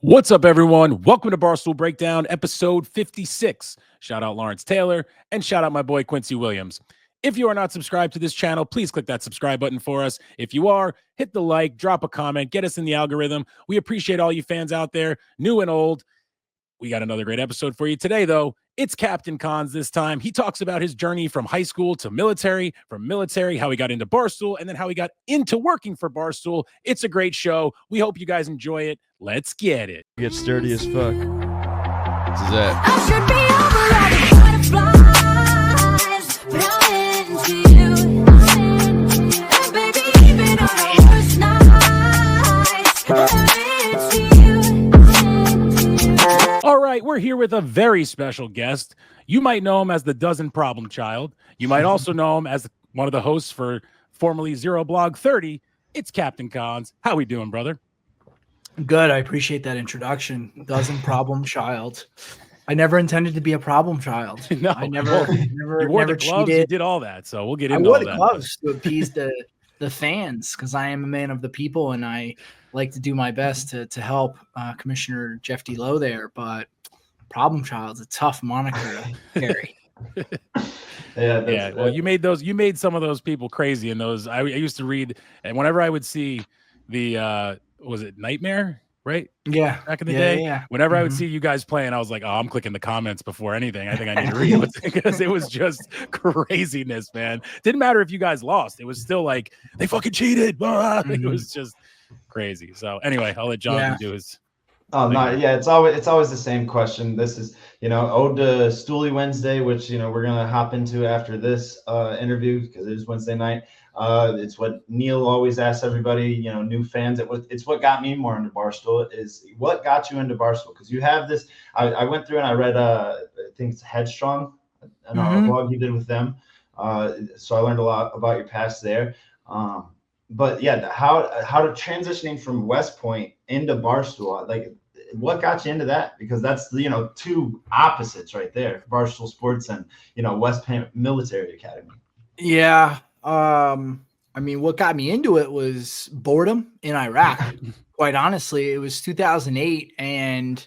What's up, everyone? Welcome to Barstool Breakdown, episode 56. Shout out Lawrence Taylor and shout out my boy Quincy Williams. If you are not subscribed to this channel, please click that subscribe button for us. If you are, hit the like, drop a comment, get us in the algorithm. We appreciate all you fans out there, new and old. We got another great episode for you today, though. It's Captain Cons this time. He talks about his journey from high school to military, from military, how he got into Barstool, and then how he got into working for Barstool. It's a great show. We hope you guys enjoy it. Let's get it. Get sturdy as fuck. This is it. I should be over all the butterflies, but I'm into you. And baby, even on the worst nights, I'm into you. All right, we're here with a very special guest. You might know him as the Dozen Problem Child. You might also know him as one of the hosts for formerly Zero Blog 30. It's Captain Cons. How we doing, brother? Good. I appreciate that introduction. Dozen problem child. I never intended to be a problem child. No, I never you wore the gloves, you cheated. did all that, so we'll get I into wore all the that. gloves to appease the fans because I am a man of the people and I like to do my best to help Commissioner Jeff D. Lowe there. But problem child's a tough moniker to carry. Yeah, well, you made some of those people crazy in those. I used to read, and whenever I would see the was it Nightmare, right? Yeah. Back in the day, Yeah. whenever I would see you guys playing, I was like, oh, I'm clicking the comments before anything. I think I need to read it because it was just craziness, man. Didn't matter if you guys lost. It was still like, they fucking cheated. It was just crazy. So anyway, I'll let Jonathan do his. Oh no, yeah, it's always the same question. This is, ode to Stoolie Wednesday, which we're gonna hop into after this interview because it is Wednesday night. It's what Neil always asks everybody, new fans. It's what got me more into Barstool. Is what got you into Barstool? Because you have this. I went through and I read I think it's Headstrong, a blog you did with them. So I learned a lot about your past there. But yeah, how to transitioning from West Point into Barstool, like what got you into that? Because that's two opposites right there, Barstool Sports and West Point Military Academy. Yeah. I mean, what got me into it was boredom in Iraq. Quite honestly, it was 2008, and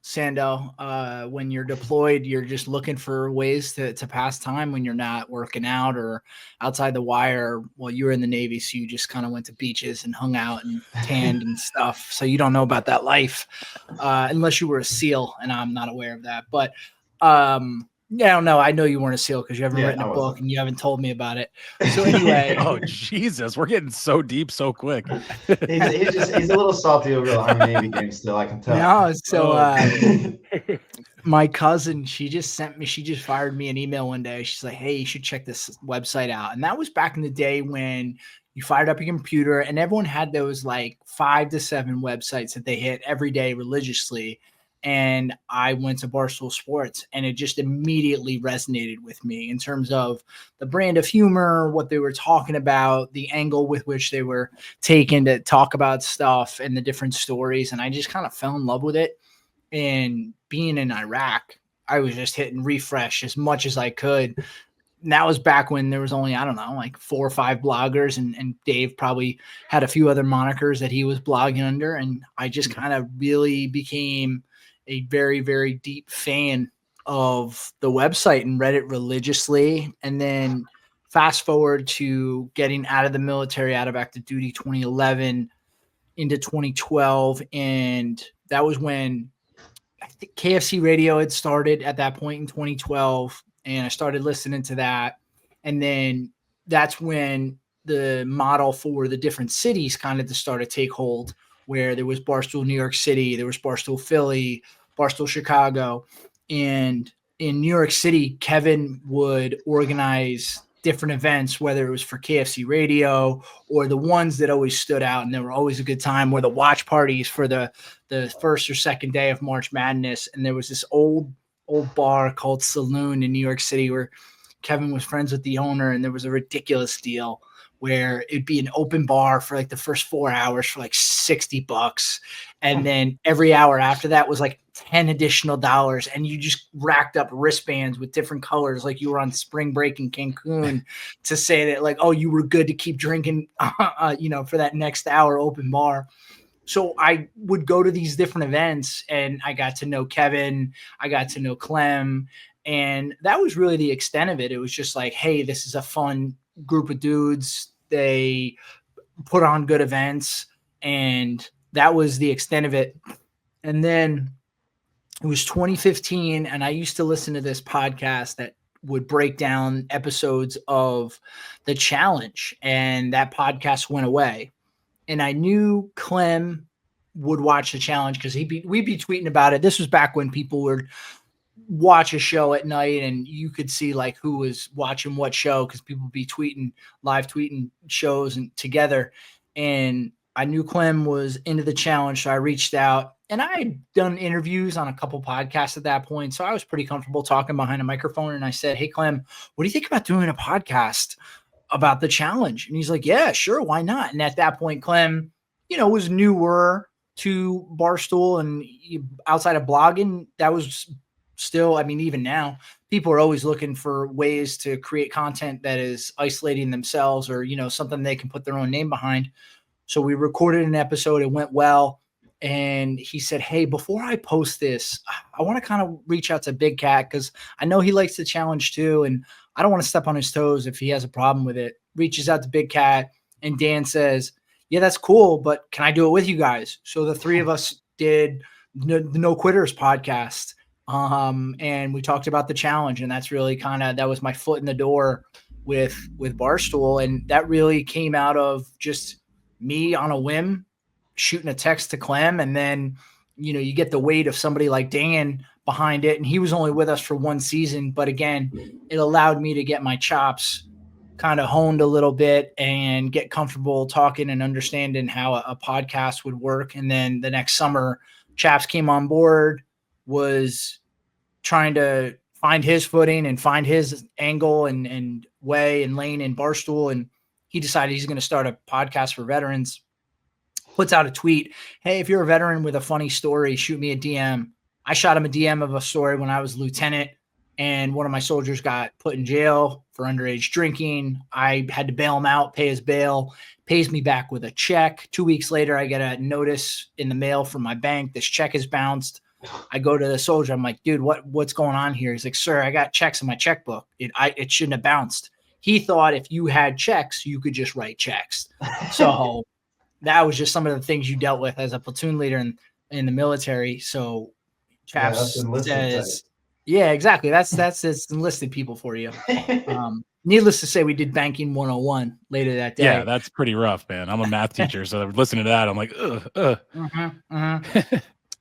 Sando, when you're deployed, you're just looking for ways to pass time when you're not working out or outside the wire. Well, you were in the Navy, so you just kind of went to beaches and hung out and tanned and stuff. So you don't know about that life unless you were a SEAL, and I'm not aware of that. But yeah, no, I know you weren't a SEAL because you haven't written a book and you haven't told me about it. So anyway, Oh Jesus, we're getting so deep so quick. he's a little salty over the Army Navy game still. I can tell. No, so my cousin, she just fired me an email one day. She's like, "Hey, you should check this website out." And that was back in the day when you fired up your computer and everyone had those like 5 to 7 websites that they hit every day religiously. And I went to Barstool Sports and it just immediately resonated with me in terms of the brand of humor, what they were talking about, the angle with which they were taken to talk about stuff and the different stories. And I just kind of fell in love with it. And being in Iraq, I was just hitting refresh as much as I could. And that was back when there was only, I don't know, like 4 or 5 bloggers, and Dave probably had a few other monikers that he was blogging under. And I just kind of really became a very, very deep fan of the website and read it religiously. And then fast forward to getting out of the military, out of active duty 2011 into 2012. And that was when I think KFC radio had started at that point in 2012. And I started listening to that. And then that's when the model for the different cities kind of started to take hold, where there was Barstool New York City, there was Barstool Philly, Barstool Chicago. And in New York City, Kevin would organize different events, whether it was for KFC radio or the ones that always stood out and they were always a good time, were the watch parties for the first or second day of March Madness. And there was this old bar called Saloon in New York City where Kevin was friends with the owner, and there was a ridiculous deal where it'd be an open bar for like the first 4 hours for like $60. And then every hour after that was like $10 additional, and you just racked up wristbands with different colors, like you were on spring break in Cancun, to say that like, oh, you were good to keep drinking, for that next hour open bar. So I would go to these different events and I got to know Kevin, I got to know Clem, and that was really the extent of it. It was just like, hey, this is a fun group of dudes. They put on good events, and that was the extent of it. And then it was 2015, and I used to listen to this podcast that would break down episodes of the challenge, and that podcast went away. And I knew Clem would watch the challenge because we'd be tweeting about it. This was back when people would watch a show at night and you could see like who was watching what show because people would be live tweeting shows and together. And I knew Clem was into the challenge, so I reached out, and I had done interviews on a couple podcasts at that point, so I was pretty comfortable talking behind a microphone. And I said, "Hey, Clem, what do you think about doing a podcast about the challenge?" And he's like, "Yeah, sure, why not?" And at that point, Clem, was newer to Barstool, and outside of blogging, that was still, I mean, even now, people are always looking for ways to create content that is isolating themselves or, something they can put their own name behind. So we recorded an episode. It went well. And he said, "Hey, before I post this, I want to kind of reach out to Big Cat because I know he likes the challenge too. And I don't want to step on his toes if he has a problem with it." Reaches out to Big Cat, and Dan says, "Yeah, that's cool, but can I do it with you guys?" So the three of us did the No Quitters podcast. And we talked about the challenge, and that's really that was my foot in the door with Barstool. And that really came out of just me on a whim shooting a text to Clem, and then you get the weight of somebody like Dan behind it, and he was only with us for one season, but again, it allowed me to get my chops kind of honed a little bit and get comfortable talking and understanding how a podcast would work. And then the next summer, Chaps came on board, was trying to find his footing and find his angle and way and lane in Barstool, and he decided he's going to start a podcast for veterans. Puts out a tweet, "Hey, if you're a veteran with a funny story, shoot me a DM." I shot him a DM of a story when I was lieutenant, and one of my soldiers got put in jail for underage drinking. I had to bail him out, pay his bail, pays me back with a check. 2 weeks later, I get a notice in the mail from my bank. This check is bounced. I go to the soldier. I'm like, "Dude, what's going on here?" He's like, "Sir, I got checks in my checkbook. It shouldn't have bounced." He thought if you had checks, you could just write checks. So that was just some of the things you dealt with as a platoon leader in the military. So Chaps says, "Yeah, exactly. That's it's enlisted people for you." Needless to say, we did banking 101 later that day. Yeah, that's pretty rough, man. I'm a math teacher, so listening to that, I'm like,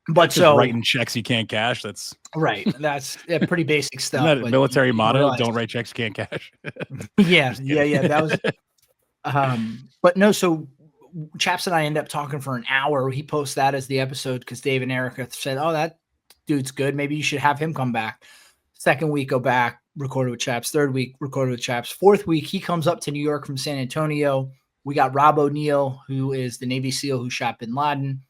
But just writing checks you can't cash. That's right. That's pretty basic stuff. Isn't that a military motto? Realize. Don't write checks you can't cash. Yeah. That was. But no. So Chaps and I end up talking for an hour. He posts that as the episode because Dave and Erica said, "Oh, that dude's good. Maybe you should have him come back." Second week, go back, recorded with Chaps. Third week, recorded with Chaps. Fourth week, he comes up to New York from San Antonio. We got Rob O'Neill, who is the Navy SEAL who shot bin Laden,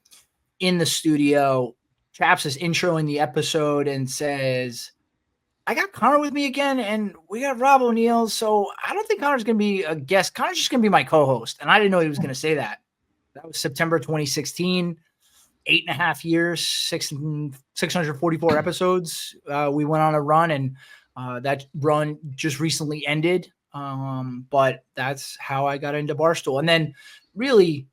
in the studio. Chaps is introing the episode and says, "I got Connor with me again, and we got Rob O'Neill, so I don't think Connor's going to be a guest. Connor's just going to be my co-host." And I didn't know he was going to say that. That was September 2016, 8.5 years, 644 episodes. We went on a run, and that run just recently ended. But that's how I got into Barstool. And then really,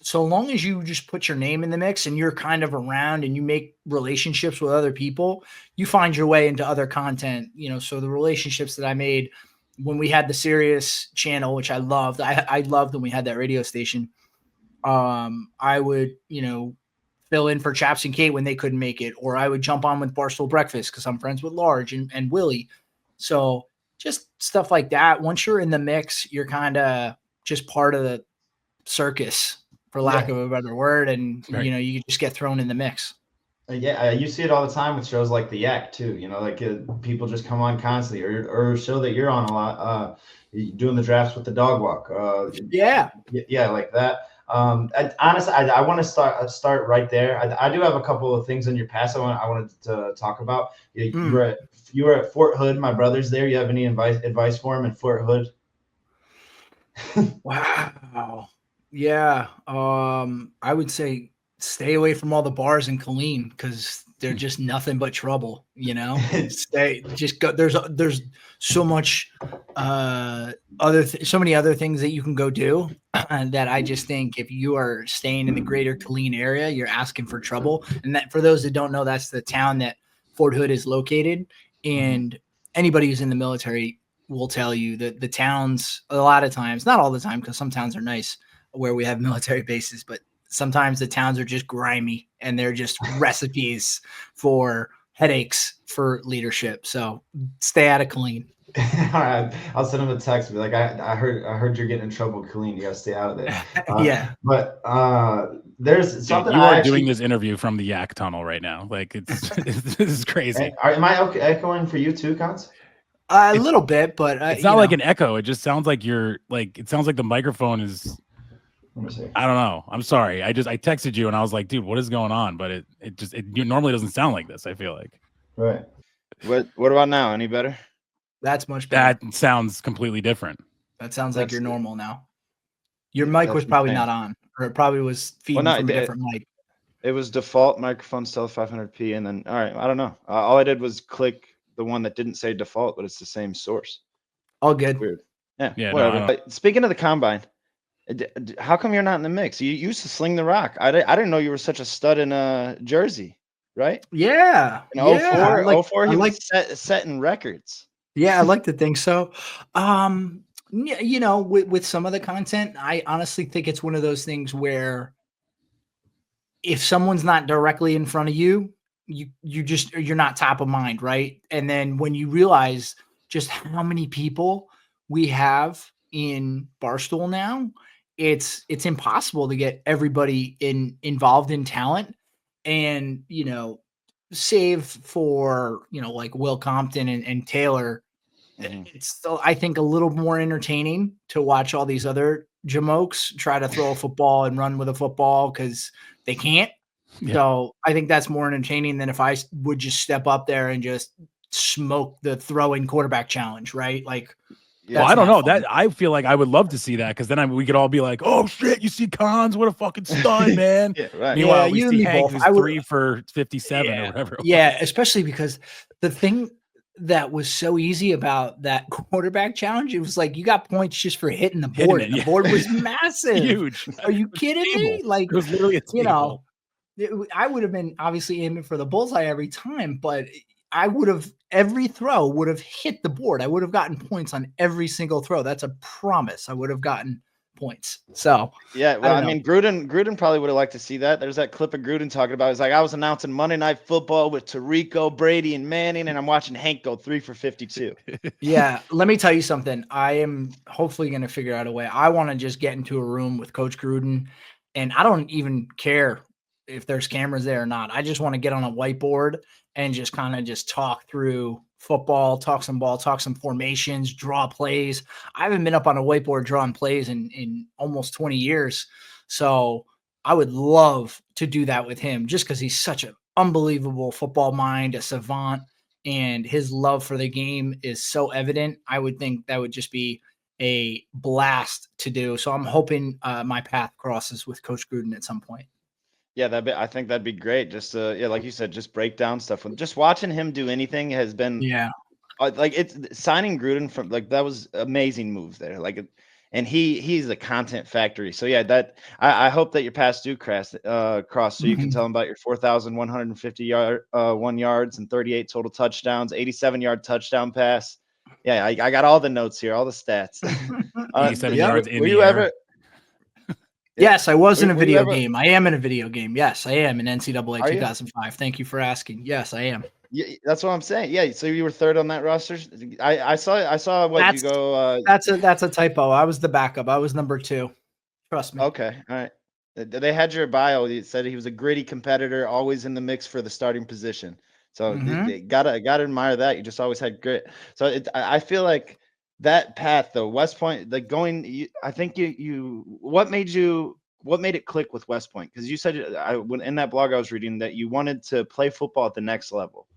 so long as you just put your name in the mix and you're kind of around and you make relationships with other people, you find your way into other content. So the relationships that I made when we had the Sirius channel, which I loved, I loved when we had that radio station. I would, fill in for Chaps and Kate when they couldn't make it, or I would jump on with Barstool Breakfast because I'm friends with Large and Willie. So just stuff like that. Once you're in the mix, you're kind of just part of the circus, for lack of a better word. And, right. You just get thrown in the mix. You see it all the time with shows like The Yak too. People just come on constantly, or a show that you're on a lot, doing the drafts with the dog walk. Like that. Honestly, I want to start right there. I do have a couple of things in your past I wanted to talk about. You were at Fort Hood. My brother's there. You have any advice for him in Fort Hood? Wow. Yeah. I would say stay away from all the bars in Killeen because they're just nothing but trouble. Just go. There's so much so many other things that you can go do that I just think if you are staying in the greater Killeen area, you're asking for trouble. And that for those that don't know, that's the town that Fort Hood is located. And anybody who's in the military will tell you that the towns, a lot of times, not all the time, because some towns are nice where we have military bases, but sometimes the towns are just grimy and they're just recipes for headaches for leadership. So stay out of Killeen. All right, I'll send him a text. Be like, I heard you're getting in trouble, Colleen. You gotta stay out of there. Yeah. But there's something you I are actually doing this interview from the Yak Tunnel right now. Like this is crazy. Am I echoing for you too, Cons? A little bit, but it's not like an echo. It just sounds like you're like it sounds like the microphone is. Let me see. I don't know. I'm sorry. I texted you and I was like, dude, what is going on? But it normally doesn't sound like this. I feel like. Right. What about now? Any better? That's much better. That sounds completely different. That sounds like you're normal now. Your mic was probably not on, or it probably was feeding from a different mic. It was default microphone still 500p, and then all right, I don't know. All I did was click the one that didn't say default, but it's the same source. All good. Weird. Yeah. Whatever. No, speaking of the combine, how come you're not in the mix? You used to sling the rock. I didn't know you were such a stud in Jersey, right? Yeah. In 04, he was setting records. Yeah, I like to think so. With some of the content, I honestly think it's one of those things where if someone's not directly in front of you, you're not top of mind, right? And then when you realize just how many people we have in Barstool now, it's impossible to get everybody involved in talent. And save for like Will Compton and Taylor, it's still, I think, a little more entertaining to watch all these other jamokes try to throw a football and run with a football because they can't. Yeah. So I think that's more entertaining than if I would just step up there and just smoke the throwing quarterback challenge, right? Like, well, I don't know that. I feel like I would love to see that because then we could all be like, "Oh shit, you see Cons? What a fucking stud, man!" Yeah, right. Meanwhile, we see Hank who's 3 for 57 or whatever. Yeah, especially because the thing that was so easy about that quarterback challenge, it was like you got points just for hitting the board. And the board was massive, huge. Are you kidding me? Like, it was literally a table. I would have been obviously aiming for the bullseye every time, but I would have every throw would have hit the board. I would have gotten points on every single throw. That's a promise. I would have gotten points. So yeah, well, I mean, Gruden probably would have liked to see that. There's that clip of Gruden talking about. He's like, I was announcing Monday Night Football with Tirico, Brady, and Manning, and I'm watching Hank go 3 for 52. Yeah, let me tell you something. I am hopefully going to figure out a way. I want to just get into a room with Coach Gruden, and I don't even care if there's cameras there or not. I just want to get on a whiteboard and just kind of just talk through football, talk some ball, talk some formations, draw plays. I haven't been up on a whiteboard drawing plays in almost 20 years. So I would love to do that with him just because he's such an unbelievable football mind, a savant, and his love for the game is so evident. I would think that would just be a blast to do. So I'm hoping my path crosses with Coach Gruden at some point. Yeah, I think that'd be great. Just like you said, just break down stuff. Just watching him do anything has been like it's signing Gruden from like that was amazing move there. Like, and he's a content factory. So yeah, that I hope that your paths do cross so you can tell him about your 4,150 yards and 38 total touchdowns, 87-yard touchdown pass. Yeah, I got all the notes here, all the stats. 87 yards in were the you air. ever? Yes, I was in a video game. I am in a video game. Yes, I am in NCAA 2005. Thank you for asking. Yes, I am. Yeah, that's what I'm saying. Yeah, so you were third on that roster. I saw what you go. That's a typo. I was the backup. I was number 2. Trust me. Okay, all right. They had your bio. It said he was a gritty competitor, always in the mix for the starting position. So they gotta admire that. You just always had grit. So I feel like that path though, West Point, like going. I think what made it click with West Point? Because you said when in that blog I was reading that you wanted to play football at the next level.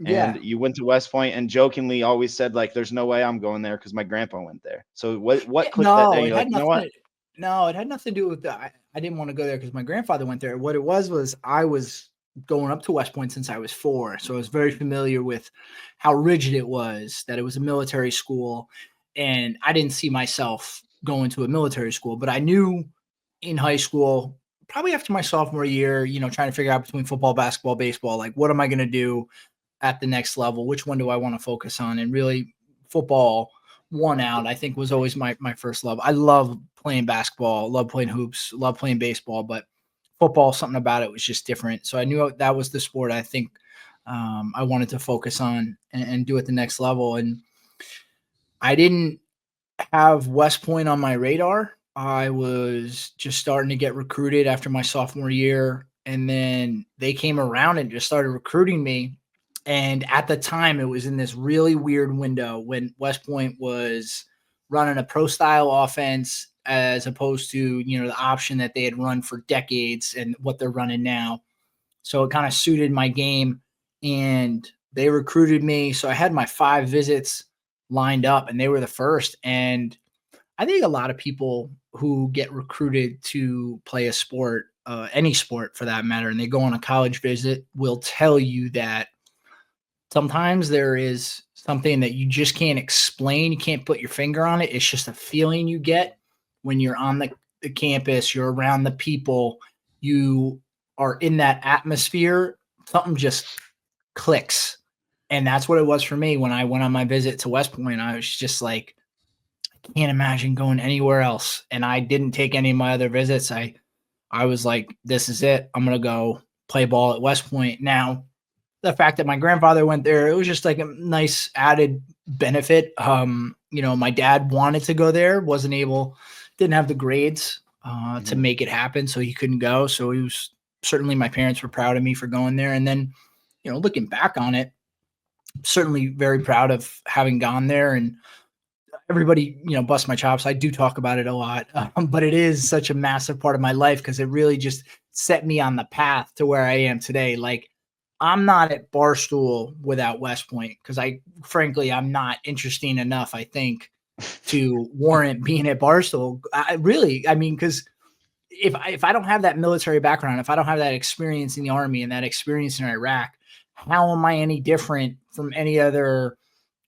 And you went to West Point and jokingly always said like, "There's no way I'm going there because my grandpa went there." So what clicked that day? You're like, you know what? No, it had nothing to do with that. I didn't want to go there because my grandfather went there. What it was I was going up to West Point since I was 4. So I was very familiar with how rigid it was, that it was a military school. And I didn't see myself going to a military school, but I knew in high school, probably after my sophomore year, trying to figure out between football, basketball, baseball, like what am I going to do at the next level? Which one do I want to focus on? And really football won out. I think was always my first love. I love playing basketball, love playing hoops, love playing baseball, but football, something about it was just different. So I knew that was the sport I think I wanted to focus on and do at the next level. And I didn't have West Point on my radar. I was just starting to get recruited after my sophomore year. And then they came around and just started recruiting me. And at the time, it was in this really weird window when West Point was running a pro style offense as opposed to, the option that they had run for decades and what they're running now. So it kind of suited my game and they recruited me. So I had my 5 visits lined up and they were the first. And I think a lot of people who get recruited to play a sport, any sport for that matter, and they go on a college visit will tell you that sometimes there is something that you just can't explain. You can't put your finger on it. It's just a feeling you get when you're on the campus, you're around the people, you are in that atmosphere, something just clicks. And that's what it was for me when I went on my visit to West Point. I was just like, I can't imagine going anywhere else. And I didn't take any of my other visits. I was like, this is it. I'm going to go play ball at West Point. Now, the fact that my grandfather went there, it was just like a nice added benefit. My dad wanted to go there, didn't have the grades to make it happen. So he couldn't go. So certainly my parents were proud of me for going there. And then, looking back on it, certainly very proud of having gone there. And everybody, bust my chops. I do talk about it a lot, but it is such a massive part of my life because it really just set me on the path to where I am today. Like, I'm not at Barstool without West Point because I'm not interesting enough, I think, to warrant being at Barstool. Because if I don't have that military background, if I don't have that experience in the Army and that experience in Iraq, how am I any different from any other,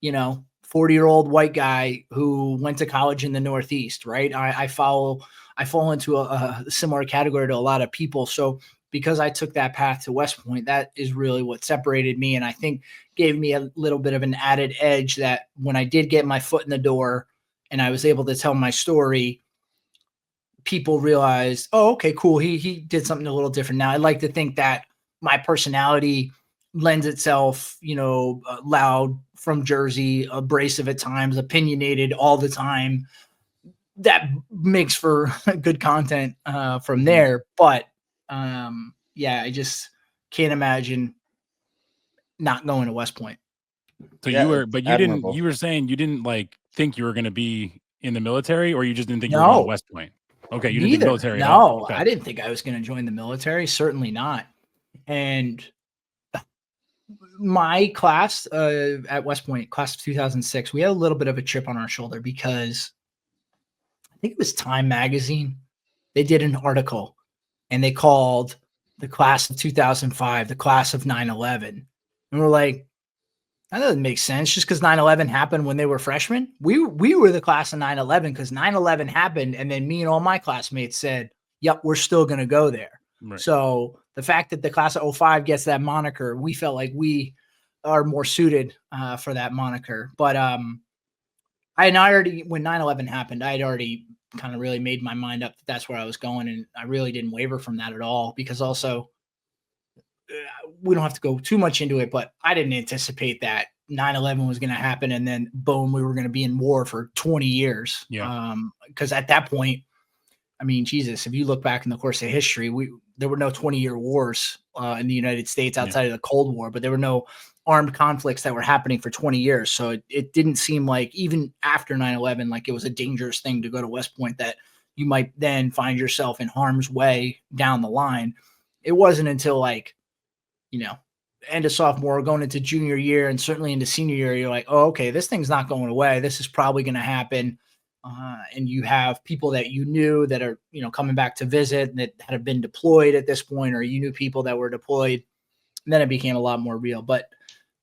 40-year-old white guy who went to college in the Northeast, right? I fall into a similar category to a lot of people. So because I took that path to West Point, that is really what separated me. And I think gave me a little bit of an added edge that when I did get my foot in the door and I was able to tell my story, people realized, oh, okay, cool. He did something a little different. Now I like to think that my personality lends itself, loud from Jersey, abrasive at times, opinionated all the time. That makes for good content from there. But I just can't imagine not going to West Point. So Yeah, you were, it's but you admirable. didn't. You were saying you didn't like think you were going to be in the military, or you just didn't think you were going to West Point. Okay, you didn't think Neither. military at all. No, Okay. I didn't think I was going to join the military. Certainly not. And my class at West Point, class of 2006, we had a little bit of a chip on our shoulder because I think it was Time Magazine. They did an article and they called the class of 2005 the class of 9/11. And we're like, that doesn't make sense. Just because 9/11 happened when they were freshmen, we were the class of 9/11 because 9/11 happened, and then me and all my classmates said, "Yep, we're still going to go there." Right. So the fact that the class of 05 gets that moniker, we felt like we are more suited for that moniker. But when 9/11 happened, I had already kind of really made my mind up that that's where I was going, and I really didn't waver from that at all because also we don't have to go too much into it, but I didn't anticipate that 9/11 was going to happen. And then boom, we were going to be in war for 20 years. Yeah. Because at that point, I mean, Jesus, if you look back in the course of history, there were no 20-year wars in the United States outside of the Cold War, but there were no armed conflicts that were happening for 20 years. So it didn't seem like even after 9/11, like it was a dangerous thing to go to West Point that you might then find yourself in harm's way down the line. It wasn't until end of sophomore, going into junior year, and certainly into senior year, you're like, oh, okay, this thing's not going away. This is probably going to happen. and you have people that you knew that are, coming back to visit that have been deployed at this point, or you knew people that were deployed, and then it became a lot more real. But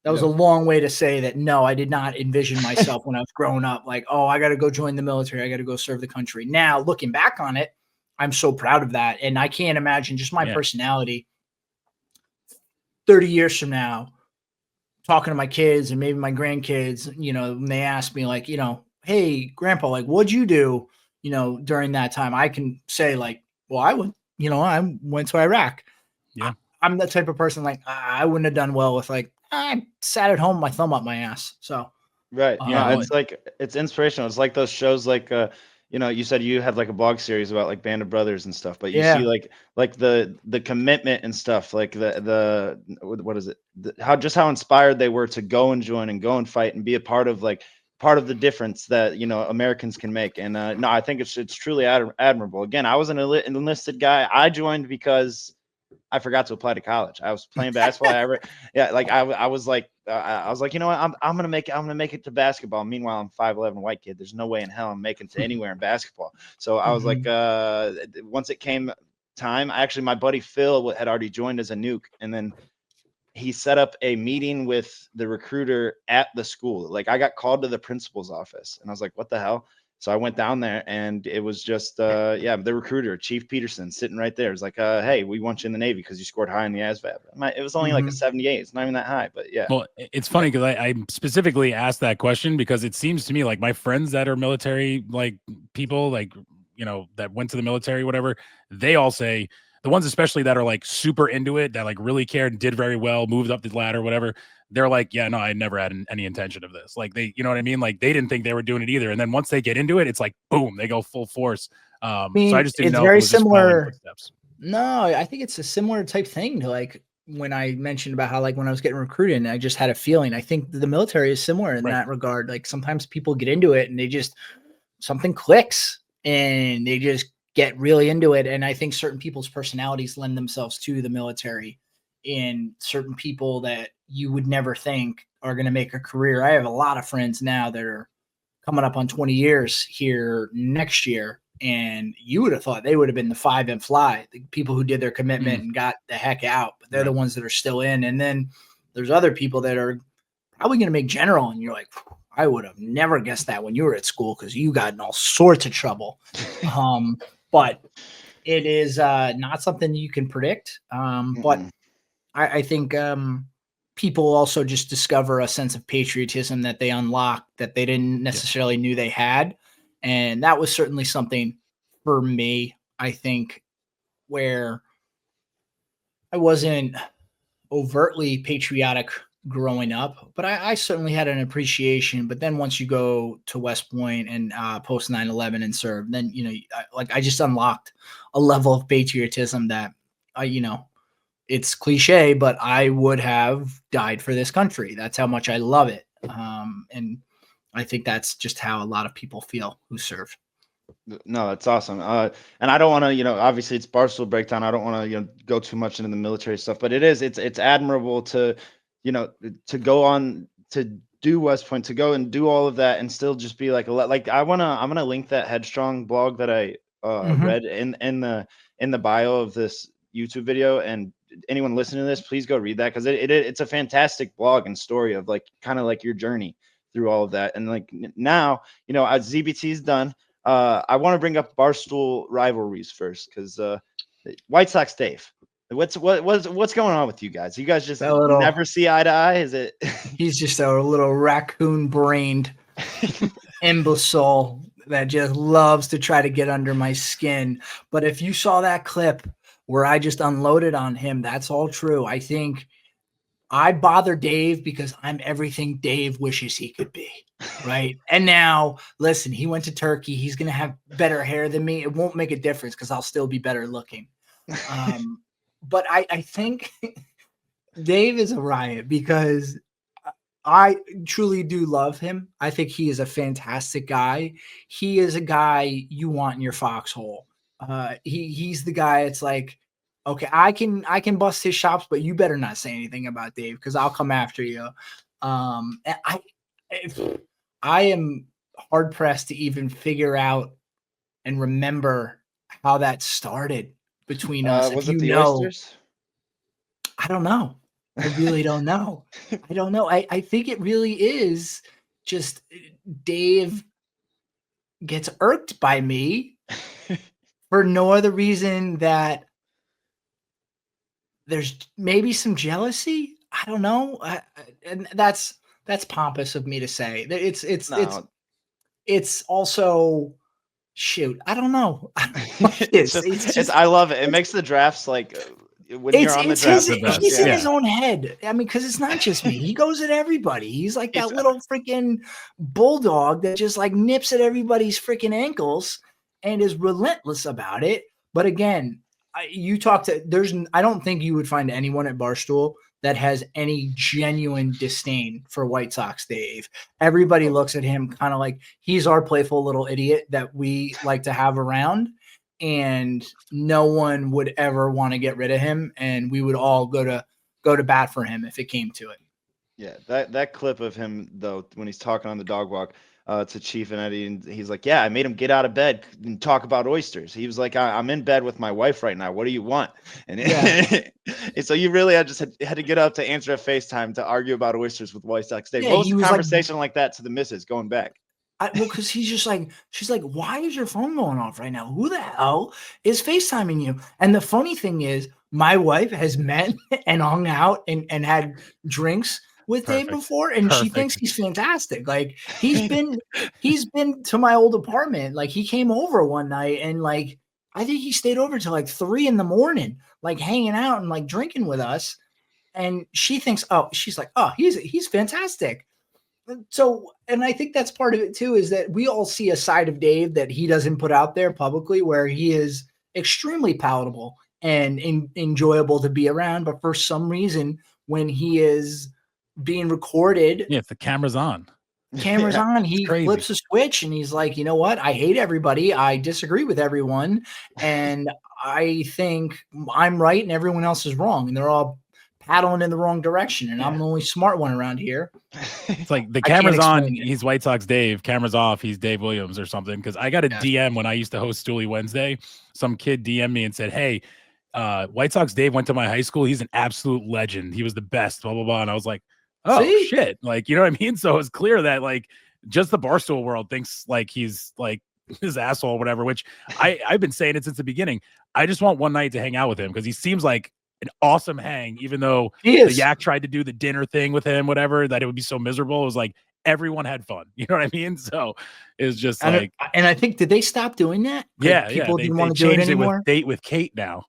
that was a long way to say that, no, I did not envision myself when I was growing up, like, oh, I got to go join the military. I got to go serve the country. Now, looking back on it, I'm so proud of that. And I can't imagine just my personality 30 years from now, talking to my kids and maybe my grandkids, when they ask me like, hey, grandpa, like, what'd you do, during that time? I can say like, well, I went to Iraq. Yeah. I'm the type of person like, I wouldn't have done well with like, I sat at home, my thumb up my ass. So, right. It's like, it's inspirational. It's like those shows, like, you said you had like a blog series about like Band of Brothers and stuff, but you see like the commitment and stuff, like the what is it? How inspired they were to go and join and go and fight and be a part of the difference that Americans can make. And no, I think it's truly admirable. Again, I was an enlisted guy. I joined because I forgot to apply to college. I was playing basketball. I was like, you know what? I'm gonna make it to basketball. Meanwhile, I'm 5'11" white kid. There's no way in hell I'm making to anywhere in basketball. So I was like, once it came time, my buddy Phil had already joined as a nuke, and then he set up a meeting with the recruiter at the school. Like, I got called to the principal's office, and I was like, what the hell? So I went down there, and it was just, the recruiter, Chief Peterson, sitting right there. It's like, hey, we want you in the Navy because you scored high in the ASVAB. It was only like a 78. It's not even that high, but yeah. Well, it's funny because I specifically asked that question because it seems to me like my friends that are military, like people, like, that went to the military, whatever, they all say, the ones especially that are like super into it, that like really cared and did very well, moved up the ladder, whatever, they're like, yeah, no, I never had any intention of this. Like, they, you know what I mean? Like, they didn't think they were doing it either. And then once they get into it, it's like, boom, they go full force. So I just didn't it's know very if it was just following footsteps. No, I think it's a similar type thing to like when I mentioned about how like when I was getting recruited and I just had a feeling. I think the military is similar in that regard. Like, sometimes people get into it and they just, something clicks and they just get really into it. And I think certain people's personalities lend themselves to the military, and certain people that you would never think are going to make a career. I have a lot of friends now that are coming up on 20 years here next year, and you would have thought they would have been the 5 and fly, the people who did their commitment and got the heck out, but they're the ones that are still in. And then there's other people that are probably going to make general, and you're like, I would have never guessed that when you were at school, because you got in all sorts of trouble. But it is not something you can predict. But I think people also just discover a sense of patriotism that they unlock that they didn't necessarily knew they had. And that was certainly something for me, I think, where I wasn't overtly patriotic growing up, but I certainly had an appreciation. But then once you go to West Point and post 9/11 and serve, then, I just unlocked a level of patriotism that it's cliche, but I would have died for this country. That's how much I love it. And I think that's just how a lot of people feel who serve. No, that's awesome. And I don't want to, obviously it's Barstool Breakdown. I don't want to, go too much into the military stuff, but it's admirable to, to go on to do West Point, to go and do all of that and still just be like, I'm going to link that Headstrong blog that I read in the bio of this YouTube video. And anyone listening to this, please go read that, because it's a fantastic blog and story of like kind of like your journey through all of that. And like now, as ZBT's done, I want to bring up Barstool Rivalries first, because White Sox Dave, what's going on with you guys? You guys just never see eye to eye? Is it? He's just a little raccoon-brained imbecile that just loves to try to get under my skin. But if you saw that clip where I just unloaded on him, that's all true. I think I bother Dave because I'm everything Dave wishes he could be, right? And now, listen, he went to Turkey. He's going to have better hair than me. It won't make a difference because I'll still be better looking. But I think Dave is a riot because I truly do love him. I think he is a fantastic guy. He is a guy you want in your foxhole. He's the guy. It's like, okay, I can bust his chops, but you better not say anything about Dave because I'll come after you. I am hard pressed to even figure out and remember how that started between us. Was If it you the know, oysters? I don't know. I really don't know. I don't know. I think it really is just Dave gets irked by me for no other reason that there's maybe some jealousy. I don't know. And that's pompous of me to say. No, It's also shoot. I don't know. I don't know what it it's is. just It's it's. just I love it. It makes the drafts like when you're on the it's draft. his the best. he's in Yeah. his own head. I mean, because it's not just me. He goes at everybody. He's like that He's- little freaking bulldog that just like nips at everybody's freaking ankles and is relentless about it. But again, you talk to I don't think you would find anyone at Barstool that has any genuine disdain for White Sox Dave. Everybody looks at him kind of like he's our playful little idiot that we like to have around. And no one would ever want to get rid of him, and we would all go to bat for him if it came to it. Yeah, that clip of him though when he's talking on the dog walk to Chief and Eddie, and he's like, "Yeah, I made him get out of bed and talk about oysters." He was like, "I'm in bed with my wife right now. What do you want?" And, Yeah. and so you really had to get up to answer a FaceTime to argue about oysters with White Sox Dave. Yeah, What was he the was like- conversation like that to the missus going back? Well, because he's just like, she's like, why is your phone going off right now? Who the hell is FaceTiming you? And the funny thing is, my wife has met and hung out and had drinks with Dave Perfect. before, and she Perfect. thinks he's fantastic. Like he's been to my old apartment. Like he came over one night and like I think he stayed over till like 3 a.m, like hanging out and like drinking with us. And she thinks, she's like, he's fantastic. So, and I think that's part of it too, is that we all see a side of Dave that he doesn't put out there publicly, where he is extremely palatable and enjoyable to be around. But for some reason, when he is being recorded, Yeah, if the camera's on. cameras Yeah. on, he crazy. flips a switch and he's like, you know what? I hate everybody. I disagree with everyone. And I think I'm right and everyone else is wrong. And they're all paddling in the wrong direction. And I'm the only smart one around here. It's like the I can't camera's on, explain it. he's White Sox Dave. Camera's off, he's Dave Williams or something. Because I got a Yeah. DM when I used to host Stooley Wednesday. Some kid DM'd me and said, "Hey, White Sox Dave went to my high school. He's an absolute legend. He was the best." Blah blah blah. And I was like, "Oh See? shit!" Like, you know what I mean? So it's clear that like just the Barstool world thinks like he's like his asshole or whatever. Which I've been saying it since the beginning. I just want one night to hang out with him because he seems like an awesome hang, even though He the is. Yak tried to do the dinner thing with him, whatever, that it would be so miserable. It was like everyone had fun. You know what I mean? So it was just And, like, and I think, did they stop doing that? 'Cause yeah, people They didn't want to do it changed anymore. with Date with Kate now.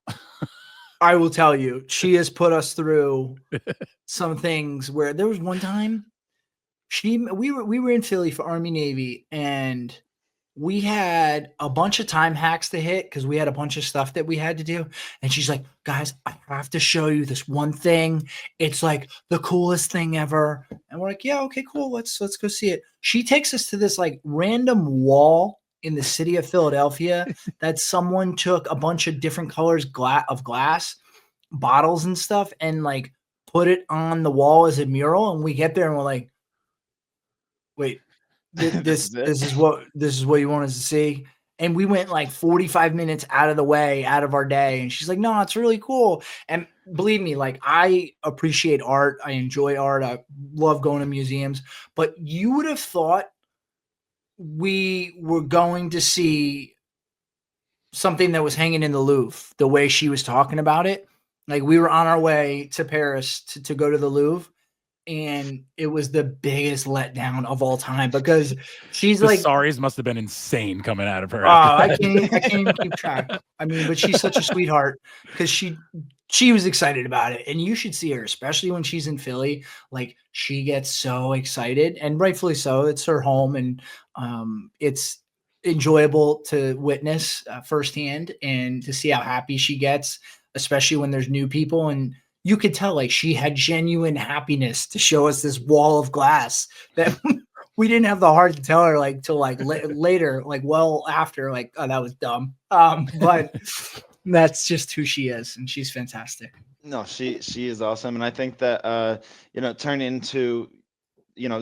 I will tell you, she has put us through some things where there was one time we were in Philly for Army Navy, and we had a bunch of time hacks to hit because we had a bunch of stuff that we had to do. And she's like, guys, I have to show you this one thing. It's like the coolest thing ever. And we're like, yeah, okay, cool. Let's go see it. She takes us to this like random wall in the city of Philadelphia that someone took a bunch of different colors of glass bottles and stuff and like put it on the wall as a mural. And we get there and we're like, wait, this is what you want us to see. And we went like 45 minutes out of the way, out of our day. And she's like, no, it's really cool. And believe me, like I appreciate art. I enjoy art. I love going to museums, but you would have thought we were going to see something that was hanging in the Louvre, the way she was talking about it. Like we were on our way to Paris to go to the Louvre. And it was the biggest letdown of all time because she's The like, sorries must have been insane coming out of her. I can't even keep track. I mean, but she's such a sweetheart because she was excited about it. And you should see her, especially when she's in Philly. Like she gets so excited, and rightfully so. It's her home, and it's enjoyable to witness firsthand and to see how happy she gets, especially when there's new people. And you could tell like she had genuine happiness to show us this wall of glass that we didn't have the heart to tell her like till like later, like well after, like, oh, that was dumb. But that's just who she is, and she's fantastic. No, she is awesome, and I think that turn into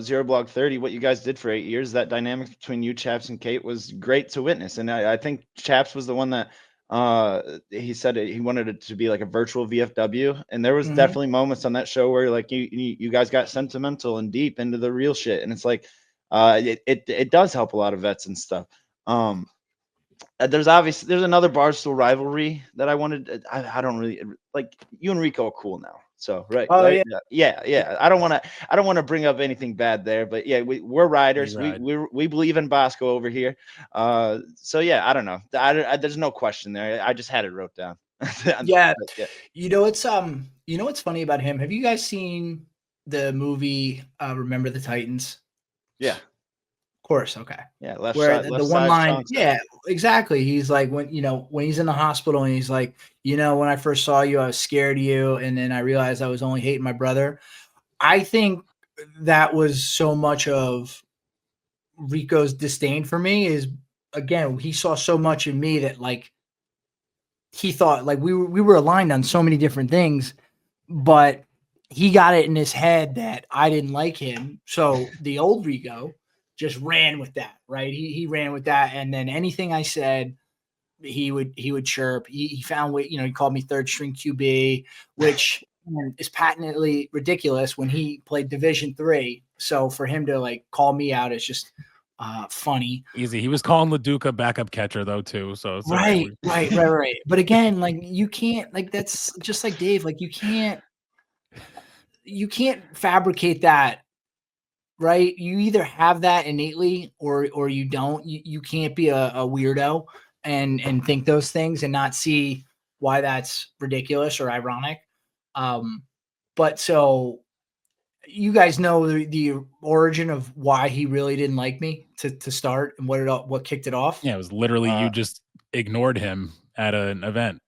Zero Blog 30, what you guys did for 8 years, that dynamic between you, Chaps, and Kate was great to witness. And I think Chaps was the one that he said he wanted it to be like a virtual VFW. And there was definitely moments on that show where like you guys got sentimental and deep into the real shit. And it's like it does help a lot of vets and stuff. There's another Barstool rivalry that I wanted. I don't really like. You and Rico are cool now, so right. Oh, right? Yeah. I don't want to bring up anything bad there, but yeah, we're riders. ride. We believe in Bosco over here. So yeah, I don't know. There's no question there. I just had it wrote down. Yeah. Yeah. You know what's funny about him? Have you guys seen the movie Remember the Titans? Yeah. Of course, okay. Yeah. Left Where side. the Left one side, line, strong side. yeah, exactly. He's like when he's in the hospital and he's like, when I first saw you, I was scared of you, and then I realized I was only hating my brother. I think that was so much of Rico's disdain for me is, again, he saw so much in me that like he thought like we were aligned on so many different things, but he got it in his head that I didn't like him. So the old Rico just ran with that, right? He ran with that, and then anything I said, he would chirp. He found he called me third string QB, which is patently ridiculous when he played Division III. So for him to like call me out is just funny. Easy. He was calling LaDuca backup catcher though too. So it's all Right. But again, like you can't, like that's just like Dave. Like you can't fabricate that. Right. You either have that innately or you don't. You can't be a weirdo and think those things and not see why that's ridiculous or ironic. But so you guys know the origin of why he really didn't like me to start and what kicked it off. Yeah, it was literally you just ignored him at an event.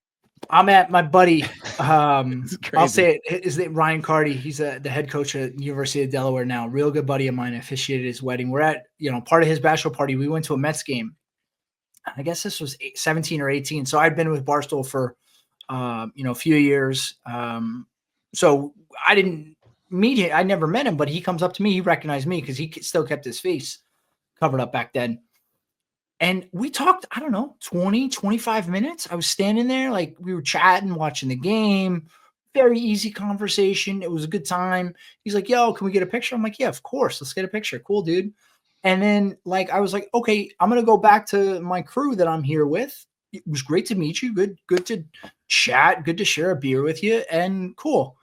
I'm at my buddy. I'll crazy. say it. His name Ryan Carty. He's the head coach at University of Delaware now. Real good buddy of mine. I officiated his wedding. We're at part of his bachelor party. We went to a Mets game. I guess this was 17 or 18. So I'd been with Barstool for a few years. So I didn't meet him. I never met him, but he comes up to me. He recognized me because he still kept his face covered up back then. And we talked, I don't know, 20, 25 minutes. I was standing there, like we were chatting, watching the game. Very easy conversation. It was a good time. He's like, yo, can we get a picture? I'm like, yeah, of course. Let's get a picture. Cool, dude. And then like, I was like, okay, I'm going to go back to my crew that I'm here with. It was great to meet you. Good to chat. Good to share a beer with you. And cool.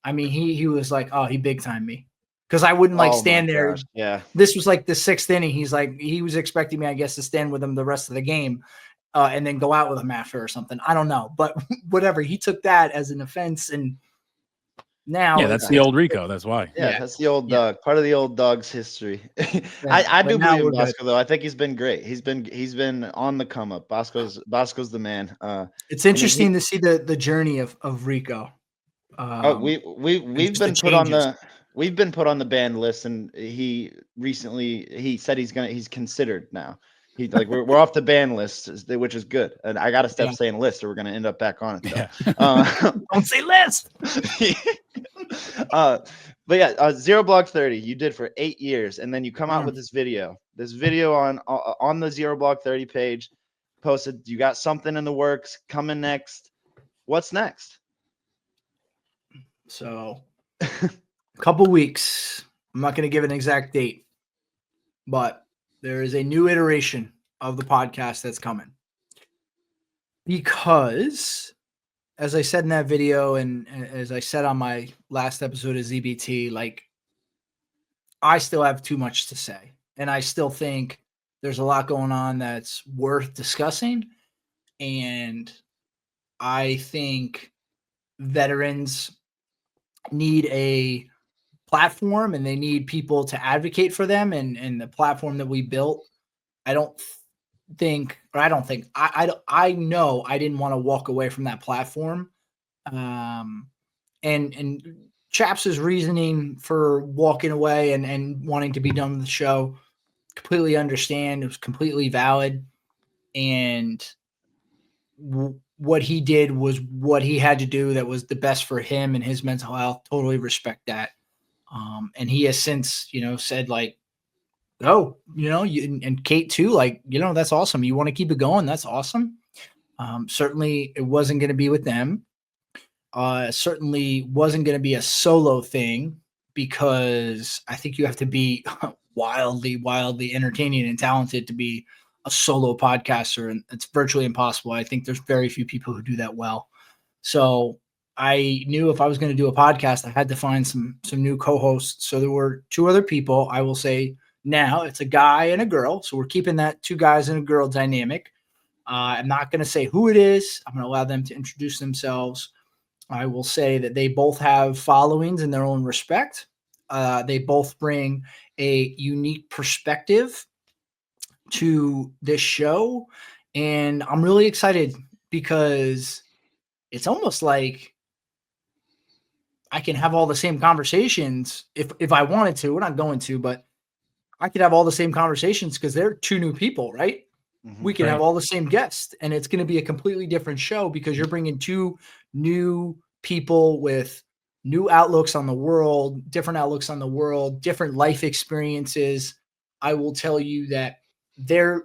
I mean, he was like, oh, he big time me. Because I wouldn't like stand there. Gosh, yeah. This was like the 6th inning. He's like, he was expecting me, I guess, to stand with him the rest of the game and then go out with him after or something. I don't know. But whatever. He took that as an offense. And now. Yeah, that's the old Rico. That's why. Yeah, that's the old dog. Part of the old dog's history. I do believe in Bosco though. I think he's been great. He's been on the come up. Bosco's the man. It's interesting to see the journey of Rico. We've been put on the ban list, and he said he's considered now. He's like we're off the ban list, which is good. And I got to stop saying list, or we're gonna end up back on it. Yeah. Don't say list. But yeah, Zero Blog 30 you did for 8 years, and then you come out with this video. On the Zero Blog 30 page, posted. You got something in the works coming next. What's next? So, a couple weeks. I'm not going to give an exact date, but there is a new iteration of the podcast that's coming. Because, as I said in that video, and as I said on my last episode of ZBT, like, I still have too much to say. And I still think there's a lot going on that's worth discussing. And I think veterans need a platform and they need people to advocate for them, and the platform that we built, I know I didn't want to walk away from that platform. And Chaps' reasoning for walking away and wanting to be done with the show, completely understand. It was completely valid. And what he did was what he had to do that was the best for him and his mental health. Totally respect that. And he has since, said like, oh, and Kate too, like, that's awesome. You want to keep it going? That's awesome. Certainly it wasn't going to be with them. Certainly wasn't going to be a solo thing, because I think you have to be wildly, wildly entertaining and talented to be a solo podcaster. And it's virtually impossible. I think there's very few people who do that well. So I knew if I was going to do a podcast, I had to find some new co-hosts. So there were 2 other people. I will say now it's a guy and a girl. So we're keeping that 2 guys and a girl dynamic. I'm not going to say who it is. I'm going to allow them to introduce themselves. I will say that they both have followings in their own respect. They both bring a unique perspective to this show. And I'm really excited because it's almost like I can have all the same conversations if I wanted to. We're not going to, but I could have all the same conversations because they're 2 new people, right? We can have all the same guests, and it's going to be a completely different show because you're bringing 2 new people with new outlooks on the world, different outlooks on the world, different life experiences. I will tell you that their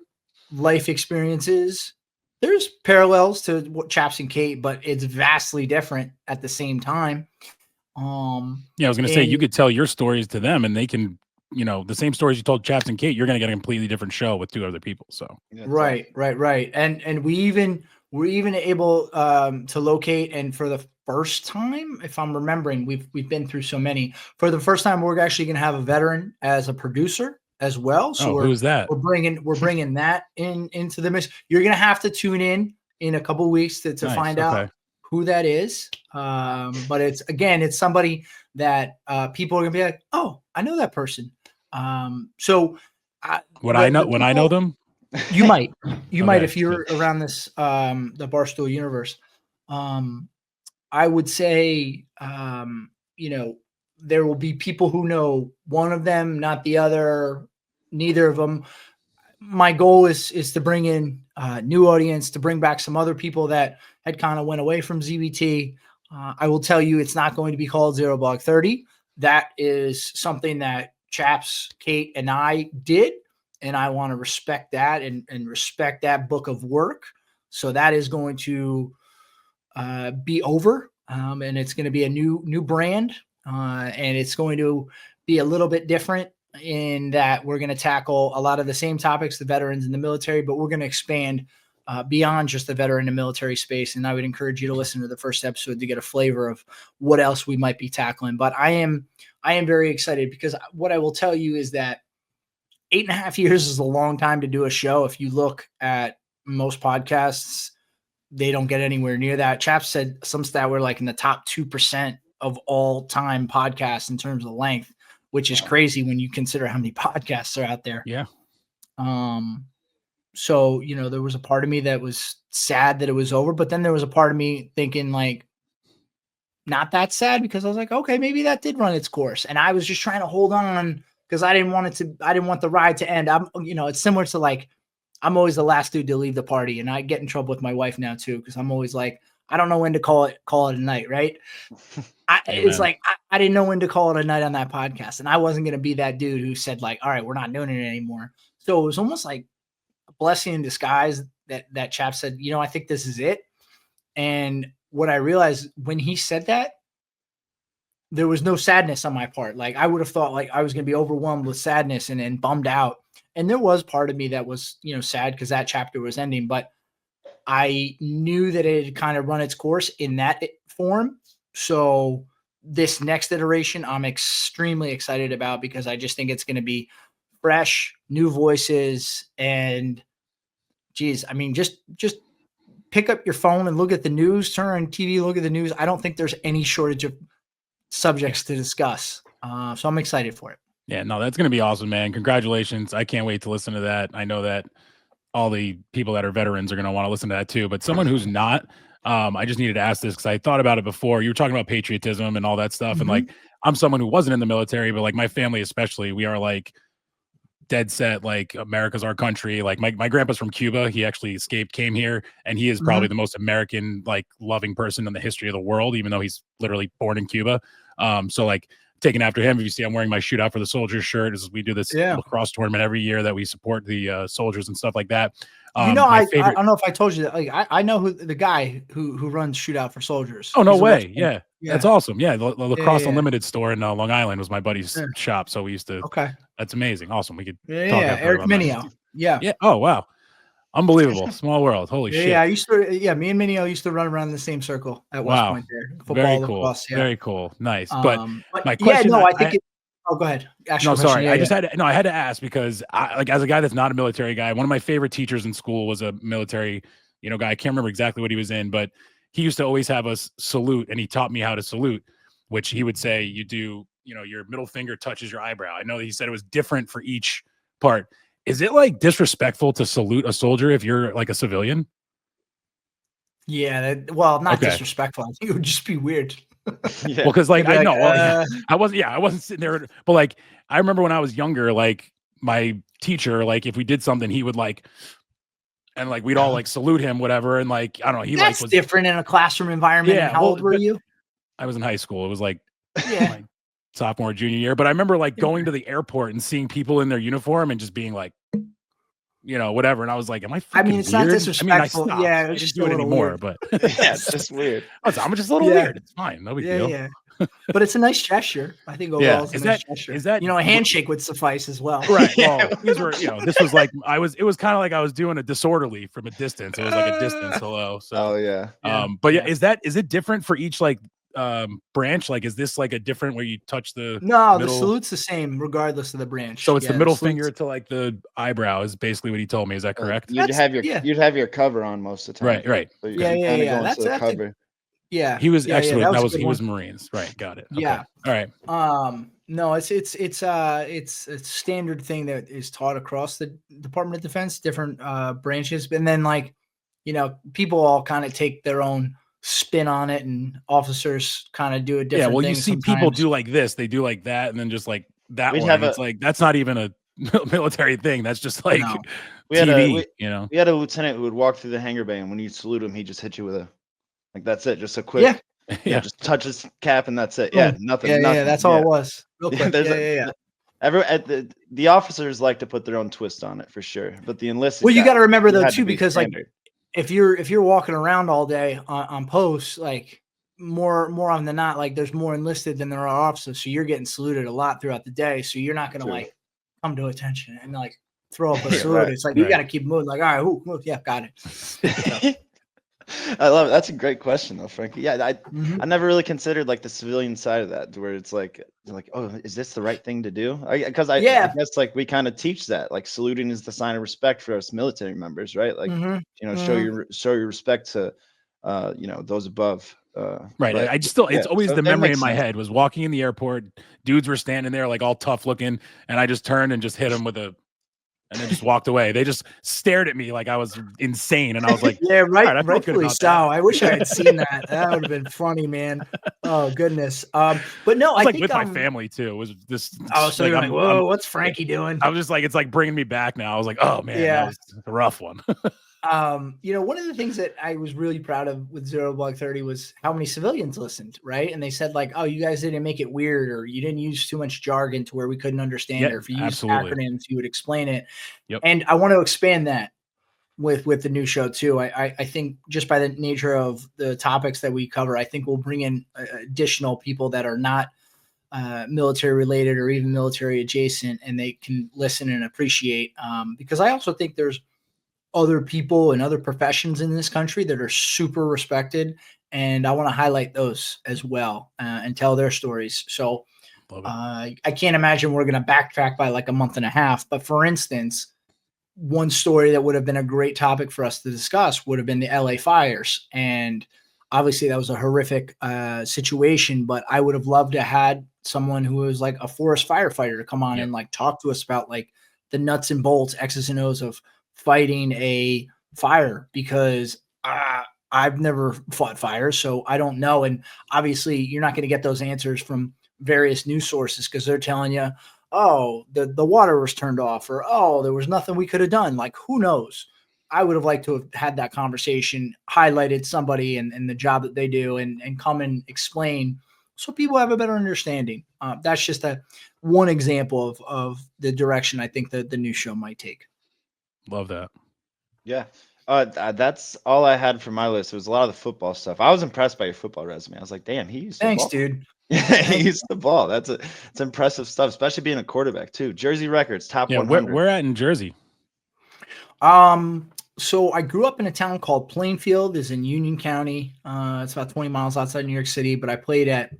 life experiences, there's parallels to what Chaps and Kate, but it's vastly different at the same time. Yeah, I was going to say, you could tell your stories to them and they can, the same stories you told Chaps and Kate, you're going to get a completely different show with 2 other people. So right. And we're even able to locate, and for the first time, if I'm remembering, we've been through so many. For the first time, we're actually going to have a veteran as a producer as well. So who's that? We're bringing that into the mix. You're going to have to tune in a couple weeks to find out who that is. But it's somebody that people are going to be like, oh, I know that person. Would I know them? You might if you're around this the Barstool universe. I would say there will be people who know one of them, not the other, neither of them. My goal is to bring in a new audience, to bring back some other people that had kind of went away from ZBT. I will tell you, it's not going to be called Zero Block 30. That is something that Chaps, Kate, and I did, and I want to respect that and respect that book of work. So that is going to be over, and it's going to be a new brand, and it's going to be a little bit different in that we're going to tackle a lot of the same topics, the veterans in the military, but we're going to expand beyond just the veteran and military space. And I would encourage you to listen to the first episode to get a flavor of what else we might be tackling. But I am very excited because what I will tell you is that 8.5 years is a long time to do a show. If you look at most podcasts, they don't get anywhere near that. Chap said some stat we're like in the top 2% of all time podcasts in terms of length, which is crazy when you consider how many podcasts are out there. Yeah. So, there was a part of me that was sad that it was over, but then there was a part of me thinking like, not that sad, because I was like, okay, maybe that did run its course. And I was just trying to hold on because I didn't want the ride to end. It's similar to like, I'm always the last dude to leave the party, and I get in trouble with my wife now too, because I'm always like, I don't know when to call it a night, right? It's like I didn't know when to call it a night on that podcast, and I wasn't going to be that dude who said like, all right, we're not doing it anymore. So it was almost like a blessing in disguise that Chap said, I think this is it. And what I realized when he said that, there was no sadness on my part. Like I would have thought like I was going to be overwhelmed with sadness and bummed out. And there was part of me that was, sad because that chapter was ending, but I knew that it had kind of run its course in that form. So this next iteration, I'm extremely excited about because I just think it's going to be fresh, new voices. And geez, I mean, just pick up your phone and look at the news, turn on TV, look at the news. I don't think there's any shortage of subjects to discuss. So I'm excited for it. Yeah, no, that's going to be awesome, man. Congratulations. I can't wait to listen to that. I know that all the people that are veterans are going to want to listen to that too, but someone who's not, I just needed to ask this because I thought about it before. You were talking about patriotism and all that stuff. And like, I'm someone who wasn't in the military, but like my family, especially, we are like dead set, like America's our country. Like my grandpa's from Cuba. He actually escaped, came here, and he is probably the most American, like loving person in the history of the world, even though he's literally born in Cuba. So like, taken after him. If you see, I'm wearing my Shootout for the Soldiers shirt. We do this Yeah. lacrosse tournament every year that we support the soldiers and stuff like that. I don't know if I told you that. Like, I know who the guy who runs Shootout for Soldiers. Oh, no He's a way. wrestler. Yeah. Yeah. That's awesome. Yeah. The Lacrosse yeah. Unlimited store in Long Island was my buddy's Yeah. shop. So we used to, Okay. that's amazing. Awesome. We could Yeah. talk Yeah. after Eric about that. Minio. Yeah. Yeah. Oh, wow. Unbelievable. Small world. Holy Yeah, shit. yeah. I used to. Yeah, me and Minio used to run around in the same circle at West Wow. Point there. Football, Very cool. lacrosse. Yeah. Very cool. Nice. But my yeah, question, no, I think oh, go ahead. Ask no, your question. sorry. Yeah, I just had to, I had to ask because like as a guy that's not a military guy, one of my favorite teachers in school was a military, guy. I can't remember exactly what he was in, but he used to always have us salute, and he taught me how to salute, which he would say you do, your middle finger touches your eyebrow. I know that he said it was different for each part. Is it like disrespectful to salute a soldier if you're like a civilian? Yeah. Well, not disrespectful. I think it would just be weird. Yeah. Well, because like They'd be I know, like, I wasn't sitting there, but like I remember when I was younger, like my teacher, like if we did something, he would like, and like we'd all like salute him, whatever, and like I don't know, he That's like was different in a classroom environment. Yeah, And how old were you? I was in high school. It was like Yeah. my sophomore, junior year, but I remember like going to the airport and seeing people in their uniform and just being like, whatever. And I was like, am I fucking it's weird? not disrespectful. stopped. Yeah, I it's didn't just do a it little anymore, weird. but Yeah, it's just weird. I'm just a little Yeah. weird. It's fine. No big deal. Yeah. But it's a nice gesture. I think Yeah. overall, it's a nice gesture. Is that a handshake would suffice as well. right? Well, these were, this was like it was kind of like I was doing a disorderly from a distance. It was like a distance hello. So Oh yeah. but is it different for each like branch? Like is this like a different where you touch the No, middle? the salute's the same regardless of the branch. So it's Yeah, the middle salute's- finger to like the eyebrow is basically what he told me. Is that correct? You'd have your cover on most of the time. Right. So you're Yeah, kinda yeah. going That's to the a- cover. Yeah. He was yeah, actually yeah, that was a good he was one. Marines. Right. Got it. Okay. Yeah. All right. No, it's a standard thing that is taught across the Department of Defense, different branches, and then like, people all kind of take their own spin on it, and officers kind of do a different. Yeah. Well, thing you see people sometimes. do like this, they do like that, and then just like that We'd one. have It's like that's not even a military thing. That's just like No. We had TV. we had a lieutenant who would walk through the hangar bay, and when you salute him, he just hit you with a that's it, just a quick. Yeah. Yeah. Just touch his cap, and that's it. Yeah, Boom. nothing. Yeah, nothing. yeah, that's all it was. Real Yeah, quick. there's Yeah. the officers like to put their own twist on it for sure, but the enlisted. Well, you got to remember it though had to too, be because like standard. if you're walking around all day on posts, like more often than not, like there's more enlisted than there are officers, so you're getting saluted a lot throughout the day. So you're not gonna True. like come to attention and like throw up a Yeah, salute. right, It's like you right. got to keep moving. Like, all right, ooh, yeah, got it. I love it. That's a great question though, Frankie. Yeah, Mhm. I never really considered like the civilian side of that, where it's like, oh, is this the right thing to do? Because I Yeah. guess like we kind of teach that, like saluting is the sign of respect for us military members, right? Like Mhm. show your respect to those above. Right. but- I just still, it's yeah, always so the that memory makes in my sense. head was walking in the airport. Dudes were standing there like all tough looking, and I just turned and just hit them with and then just walked away. They just stared at me like I was insane, and I was like, Yeah, "All right, I feel good rightfully about so. that." I wish I had seen that. That would have been funny, man. Oh goodness. But no, I was I like think with my family too. It was this. Oh, so you're like, I'm- whoa, what's Frankie doing? I was just like, it's like bringing me back now. I was like, oh man, Yeah. that was a rough one. One of the things that I was really proud of with Zero Blog 30 was how many civilians listened, right? And they said like, oh, you guys didn't make it weird, or you didn't use too much jargon to where we couldn't understand Yeah, it. Or if you used absolutely. acronyms, you would explain it. Yep. And I want to expand that with the new show too. I think just by the nature of the topics that we cover, I think we'll bring in additional people that are not military related or even military adjacent, and they can listen and appreciate. Because I also think there's other people and other professions in this country that are super respected, and I want to highlight those as well and tell their stories. So I can't imagine we're going to backtrack by like a month and a half. But for instance, one story that would have been a great topic for us to discuss would have been the LA fires. And obviously that was a horrific situation, but I would have loved to had someone who was like a forest firefighter to come on and like talk to us about like the nuts and bolts, X's and O's of fighting a fire, because I've never fought fires, so I don't know. And obviously you're not going to get those answers from various news sources, because they're telling you, oh, the water was turned off, or, oh, there was nothing we could have done. Like, who knows? I would have liked to have had that conversation, highlighted somebody and the job that they do, and come and explain so people have a better understanding. That's just one example of the direction I think that the new show might take. Love that. Yeah. That's all I had for my list. It was a lot of the football stuff. I was impressed by your football resume. I was like, damn, he used the Thanks, ball. dude. Yeah, he used the ball. It's impressive stuff, especially being a quarterback too. Jersey records, top Yeah, 100. where at in Jersey? So I grew up in a town called Plainfield, is in Union County. It's about 20 miles outside New York City, but I played at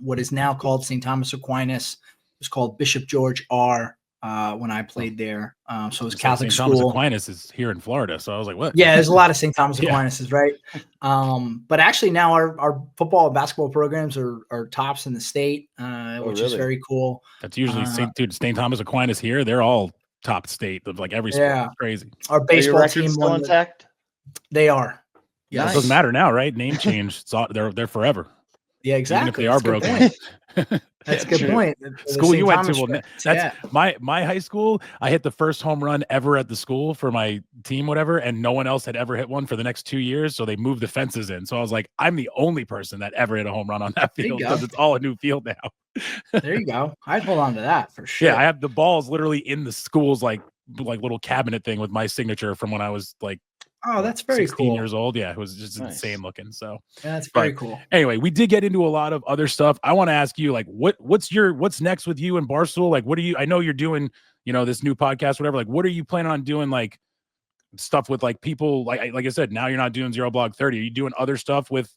what is now called St. Thomas Aquinas. It was called Bishop George R. When I played there. So it was Catholic St. school. Thomas Aquinas is here in Florida, so I was like, what? Yeah, there's a lot of St. Thomas Yeah. Aquinas, right? But actually now our football and basketball programs are tops in the state, which is really? very cool. That's usually St. Thomas Aquinas here. They're all top state of like every sport. Yeah. It's crazy. Our Are your baseball records team still won intact? They are. It Yes. doesn't matter now, right? Name change. It's all, they're forever. Yeah, exactly. Even if they are That's a good broken. point. That's a good True. point. School you went to, well, Records, that's yeah. my high school. I hit the first home run ever at the school for my team, whatever, and no one else had ever hit one for the next 2 years. So they moved the fences in. So I was like, I'm the only person that ever hit a home run on that There you field go. because it's all a new field now. There you go. I'd hold on to that for sure. Yeah, I have the balls literally in the school's like little cabinet thing with my signature from when I was like, Oh, that's very 16 cool. years old. Yeah, it was just Nice. insane looking. So Yeah, that's But- very cool. anyway, we did get into a lot of other stuff. I want to ask you, like, what's next with you and Barstool? Like, what are you? I know you're doing, this new podcast, whatever. Like, what are you planning on doing? Like, stuff with like people, like I said, now you're not doing Zero Blog 30. Are you doing other stuff with,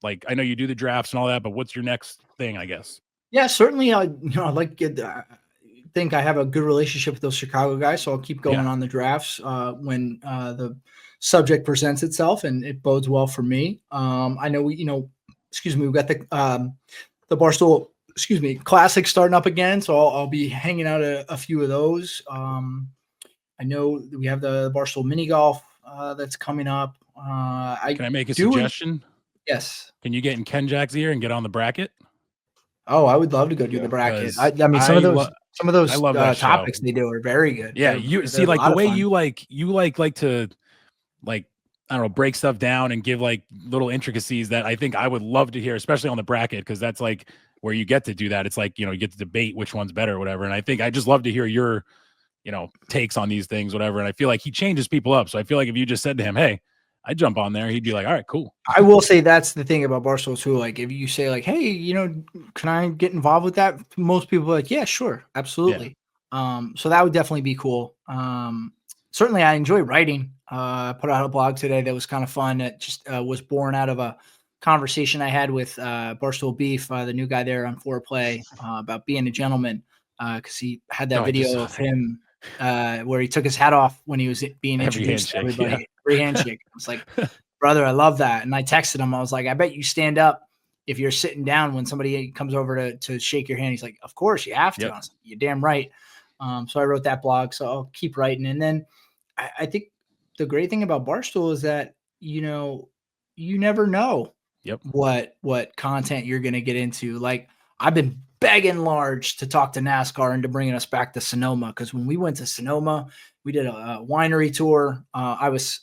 like I know you do the drafts and all that, but what's your next thing? I guess. Yeah, certainly. I like to think I have a good relationship with those Chicago guys, so I'll keep going Yeah. on the drafts when the subject presents itself, and it bodes well for me. I know we've got the Barstool, Classic starting up again, so I'll be hanging out a few of those. I know that we have the Barstool mini golf that's coming up. Can I make a doing- suggestion? Yes. Can you get in Ken Jack's ear and get on the bracket? Oh, I would love to go do Yeah, the bracket. 'cause I mean, some of those I love that show. topics they do are very good. Yeah, They're- you they're see, a like lot the of way fun. you like to, like, I don't know, break stuff down and give like little intricacies that I think I would love to hear, especially on the bracket, because that's like where you get to do that. It's like, you get to debate which one's better or whatever. And I think I just love to hear your, takes on these things, whatever. And I feel like he changes people up. So I feel like if you just said to him, hey, I jump on there, he'd be like, all right, cool. I will say that's the thing about Barstool too. Like if you say like, hey, can I get involved with that? Most people are like, yeah, sure, absolutely. So that would definitely be cool. Certainly I enjoy writing. I put out a blog today that was kind of fun. It just was born out of a conversation I had with Barstool Beef, the new guy there on Foreplay, about being a gentleman. Because he had that Oh, I just video saw of him where he took his hat off when he was being Every introduced to handshake, everybody. Every handshake. I was like, brother, I love that. And I texted him. I was like, I bet you stand up if you're sitting down when somebody comes over to shake your hand. He's like, of course you have to. Yep. I was like, you're damn right. So I wrote that blog. So I'll keep writing. And then I think the great thing about Barstool is that, you never know Yep. what content you're going to get into. Like I've been begging Large to talk to NASCAR into bringing us back to Sonoma. Cause when we went to Sonoma, we did a winery tour. I was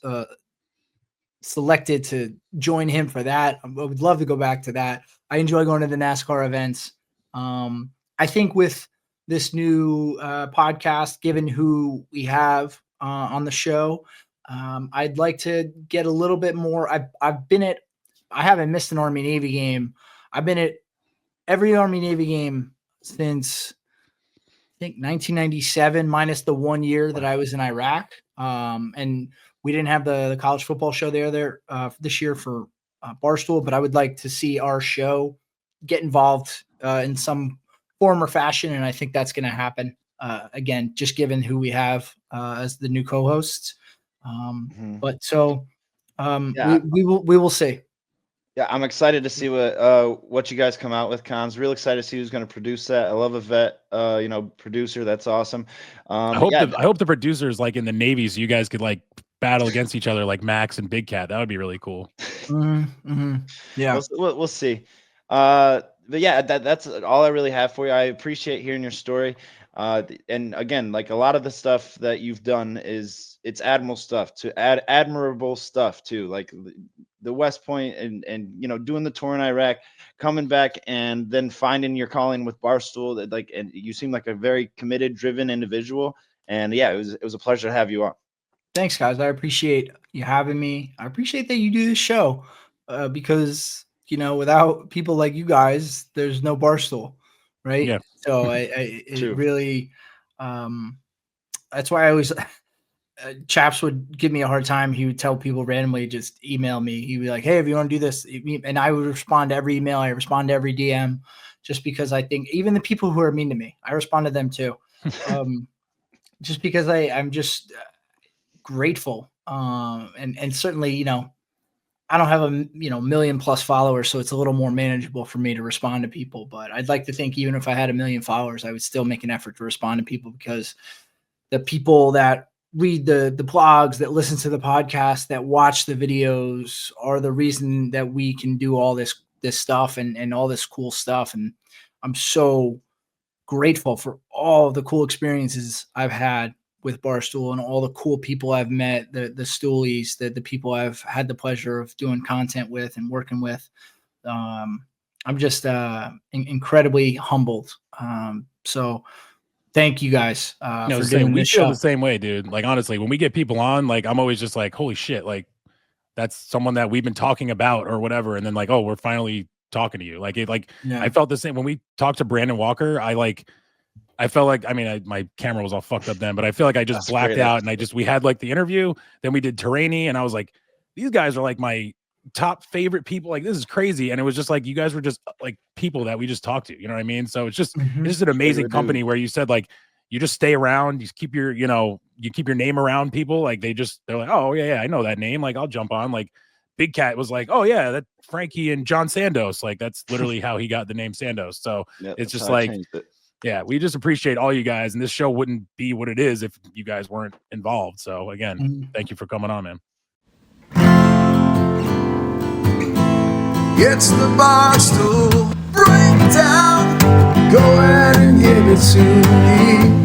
selected to join him for that. I would love to go back to that. I enjoy going to the NASCAR events. I think with this new podcast, given who we have on the show, I'd like to get a little bit more. I haven't missed an Army Navy game. I've been at every Army Navy game since I think 1997, minus the 1 year that I was in Iraq. And we didn't have the college football show there this year for Barstool, but I would like to see our show get involved in some form or fashion. And I think that's going to happen again, just given who we have as the new co-hosts. But so Yeah. we will see. Yeah, I'm excited to see what you guys come out with, Cons. Real excited to see who's going to produce that. I love a vet, producer. That's awesome. I hope the producers like in the Navy, so you guys could like battle against each other like Max and Big Cat. That would be really cool. Yeah. We'll see. But yeah, that's all I really have for you. I appreciate hearing your story. And again, like a lot of the stuff that you've done it's admirable stuff too. Like the West Point and doing the tour in Iraq, coming back and then finding your calling with Barstool. And you seem like a very committed, driven individual. And yeah, it was a pleasure to have you on. Thanks, guys. I appreciate you having me. I appreciate that you do this show because without people like you guys, there's no Barstool, right? Yeah. So it True. really, that's why I always Chaps would give me a hard time. He would tell people randomly, just email me. He'd be like, "Hey, if you want to do this," and I would respond to every email. I respond to every DM, just because I think even the people who are mean to me, I respond to them too. Just because I'm just grateful. And certainly, I don't have a million plus followers, so it's a little more manageable for me to respond to people. But I'd like to think even if I had 1 million followers, I would still make an effort to respond to people, because the people that read the blogs, that listen to the podcast, that watch the videos are the reason that we can do all this stuff and all this cool stuff. And I'm so grateful for all the cool experiences I've had with Barstool and all the cool people I've met, the stoolies, the people I've had the pleasure of doing content with and working with. I'm just incredibly humbled. So thank you guys for doing we this feel show. the same way, dude. Like, honestly, when we get people on, like, I'm always just like, holy shit, like, that's someone that we've been talking about or whatever. And then like, oh, we're finally talking to you. Like, I felt the same when we talked to Brandon Walker. I felt like, my camera was all fucked up then, but I feel like I just blacked out and we had like the interview, then we did Terrainy, and I was like, these guys are like my top favorite people. Like, this is crazy. And it was just like, you guys were just like people that we just talked to, you know what I mean? So it's just an amazing company where you said like, you just stay around, you keep your, you keep your name around people. Like they're like, oh yeah, I know that name. Like I'll jump on. Like Big Cat was like, oh yeah, that Frankie and John Sandos. Like that's literally how he got the name Sandos. So it's just like, yeah, we just appreciate all you guys, and this show wouldn't be what it is if you guys weren't involved. So again, thank you for coming on, man. It's the Barstool Breakdown. Go ahead and give it to me.